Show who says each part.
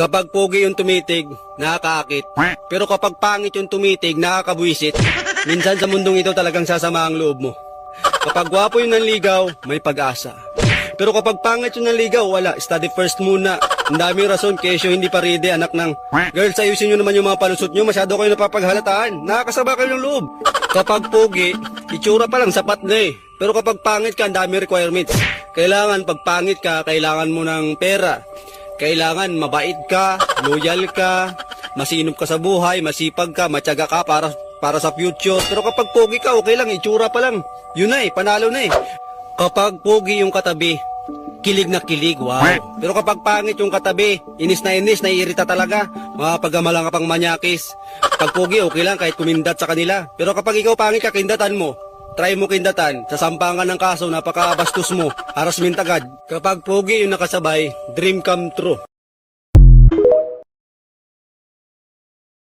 Speaker 1: Kapag pogi yung tumitig, nakakaakit. Pero kapag pangit yung tumitig, nakakabwisit. Minsan sa mundong ito talagang sasama ang loob mo. Kapag gwapo yung nanligaw, may pag-asa. Pero kapag pangit yung nanligaw, wala. Study first muna. Ang daming rason, kesyo hindi pa ready, anak ng... Girls, ayusin nyo naman yung mga palusot nyo. Masyado kayo napapaghalataan. Nakakasaba kayo ng loob. Kapag pogi, itsura pa lang sapat na eh. Pero kapag pangit ka, ang dami requirements. Kailangan, pag pangit ka, kailangan mo ng pera. Kailangan mabait ka, loyal ka, masinop ka sa buhay, masipag ka, matyaga ka para sa future. Pero kapag pogi ka, okay lang, itsura pa lang. Yun na eh, panalo na eh. Kapag pogi yung katabi, kilig na kilig, wow. Pero kapag pangit yung katabi, inis, naiirita talaga. Makapagamalang ka pang manyakis. Pag pogi, okay lang kahit kumindat sa kanila. Pero kapag ikaw pangit ka, kindatan mo. Try mo kindatan, sasampangan ng kaso, napakabastos mo, harassment agad. Kapag pogi yung nakasabay, dream come true.